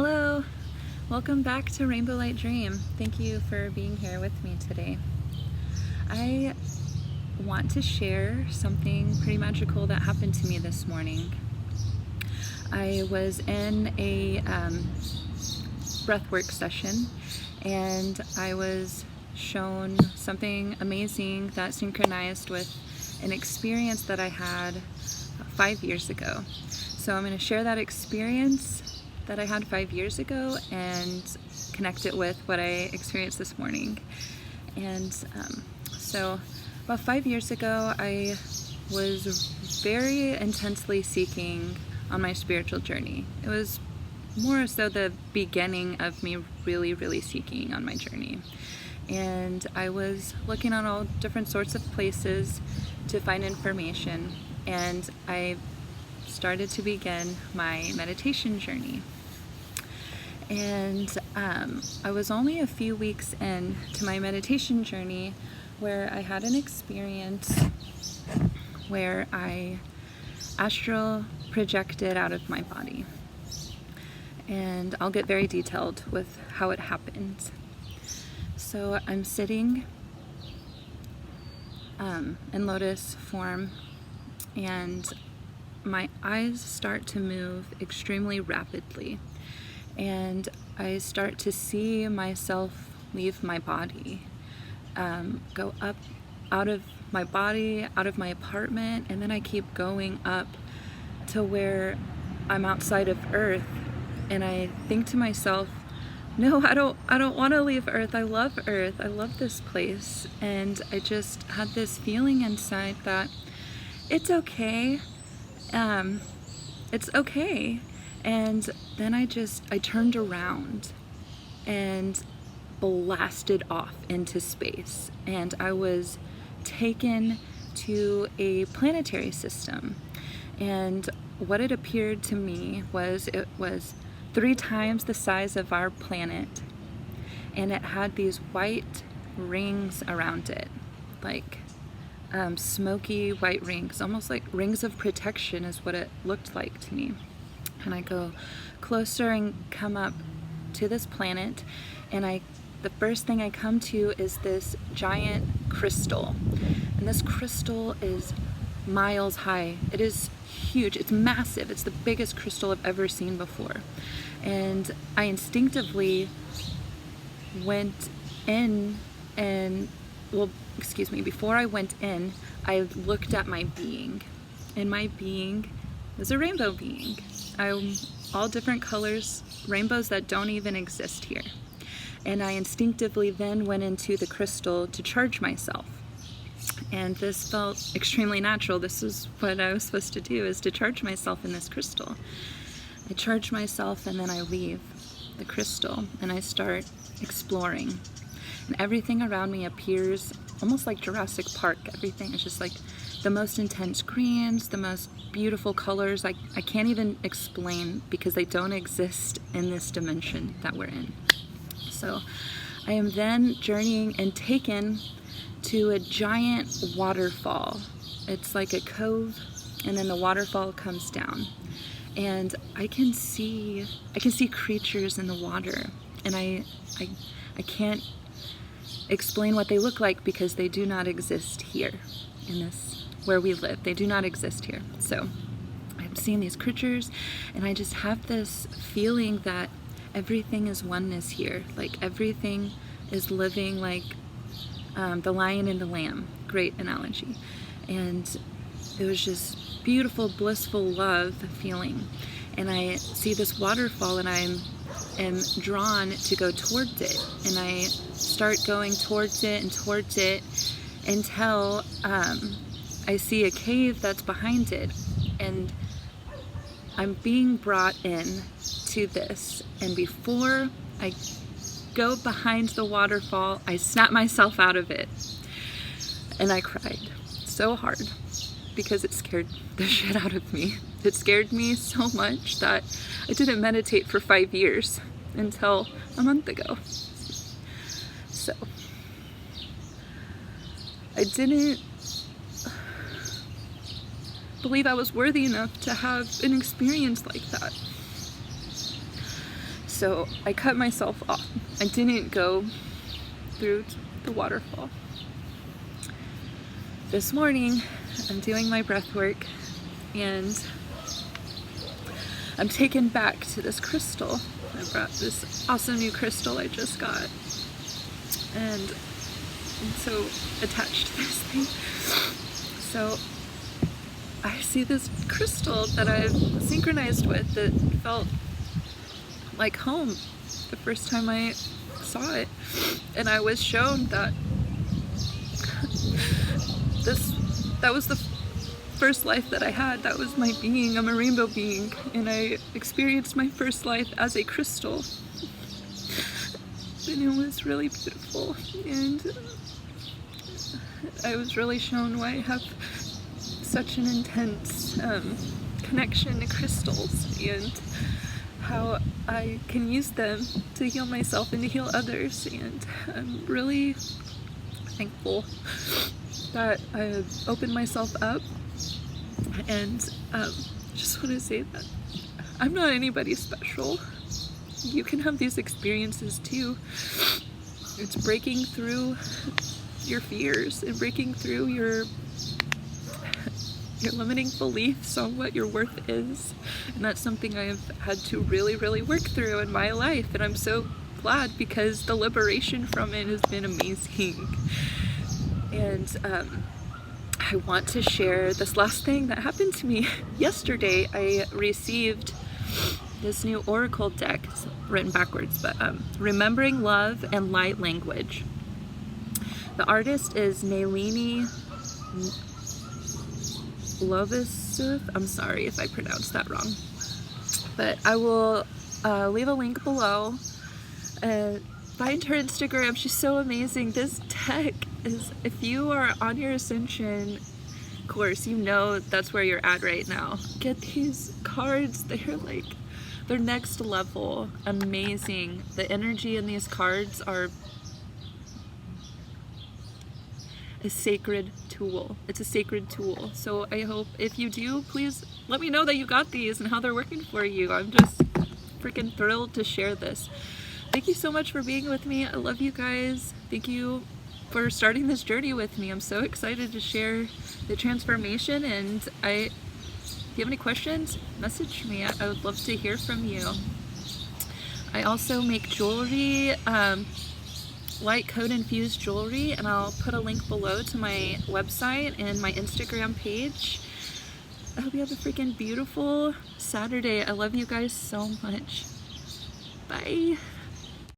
Hello, welcome back to RainbowLightDream. Thank you for being here with me today. I want to share something pretty magical that happened to me this morning. I was in a breathwork session and I was shown something amazing that synchronized with an experience that I had 5 years ago. So I'm going to share that experience that I had 5 years ago and connect it with what I experienced this morning. And so about 5 years ago, I was very intensely seeking on my spiritual journey. It was more so the beginning of me really seeking on my journey. And I was looking on all different sorts of places to find information, and I started to begin my meditation journey. And I was only a few weeks into my meditation journey where I had an experience where I astral projected out of my body. And I'll get very detailed with how it happened. So I'm sitting in lotus form, and my eyes start to move extremely rapidly. And I start to see myself leave my body, go up out of my body, out of my apartment, and then I keep going up to where I'm outside of Earth. And I think to myself, no, I don't want to leave Earth. I love Earth. I love this place. And I just had this feeling inside that it's okay. It's okay. And then I turned around and blasted off into space, and I was taken to a planetary system. And what it appeared to me was it was 3 times the size of our planet, and it had these white rings around it, like smoky white rings, almost like rings of protection is what it looked like to me. And I go closer and come up to this planet, and the first thing I come to is this giant crystal. And this crystal is miles high. It is huge. It's massive. It's the biggest crystal I've ever seen before. And I instinctively went in and, before I went in, I looked at my being. And my being was a rainbow being. I'm all different colors, rainbows that don't even exist here. And I instinctively then went into the crystal to charge myself. And this felt extremely natural. This is what I was supposed to do, is to charge myself in this crystal. I charge myself and then I leave the crystal and I start exploring. And everything around me appears almost like Jurassic Park. Everything is just like the most intense greens, the most beautiful colors. I can't even explain because they don't exist in this dimension that we're in. So I am then journeying and taken to a giant waterfall. It's like a cove, and then the waterfall comes down. And I can see creatures in the water, and I can't explain what they look like because they do not exist here in this where we live. They do not exist here. So I'm seeing these creatures, and I just have this feeling that everything is oneness here. Like everything is living like the lion and the lamb. Great analogy. And it was just beautiful, blissful love feeling. And I see this waterfall, and I am drawn to go towards it. And I start going towards it until I see a cave that's behind it, and I'm being brought in to this. And before I go behind the waterfall, I snap myself out of it, and I cried so hard because it scared the shit out of me. It scared me so much that I didn't meditate for 5 years until a month ago. So I didn't believe I was worthy enough to have an experience like that. So I cut myself off. I didn't go through the waterfall. This morning, I'm doing my breath work and I'm taken back to this crystal. I brought this awesome new crystal I just got. And I'm so attached to this thing. So I see this crystal that I've synchronized with that felt like home the first time I saw it. And I was shown that that was the first life that I had. That was my being. I'm a rainbow being, and I experienced my first life as a crystal. And it was really beautiful, and I was really shown why I have such an intense connection to crystals and how I can use them to heal myself and to heal others. And I'm really thankful that I opened myself up, and just want to say that I'm not anybody special. You can have these experiences too. It's breaking through your fears and breaking through your limiting beliefs on what your worth is. And that's something I have had to really, really work through in my life. And I'm so glad, because the liberation from it has been amazing. And I want to share this last thing that happened to me. Yesterday, I received this new oracle deck. It's written backwards, but Remembering Love and Light Language. The artist is Nalinee Lovisuth. I'm sorry if I pronounced that wrong, but I will leave a link below. Find her Instagram. She's so amazing. This deck is, if you are on your ascension course, you know that's where you're at right now. Get these cards. They're next level amazing. The energy in these cards are a sacred tool. It's a sacred tool. So I hope if you do, please let me know that you got these and how they're working for you. I'm just freaking thrilled to share this. Thank you so much for being with me. I love you guys. Thank you for starting this journey with me. I'm so excited to share the transformation, and if you have any questions, message me. I would love to hear from you. I also make jewelry, light code infused jewelry, and I'll put a link below to my website and my Instagram page. I hope you have a freaking beautiful Saturday. I love you guys so much. Bye.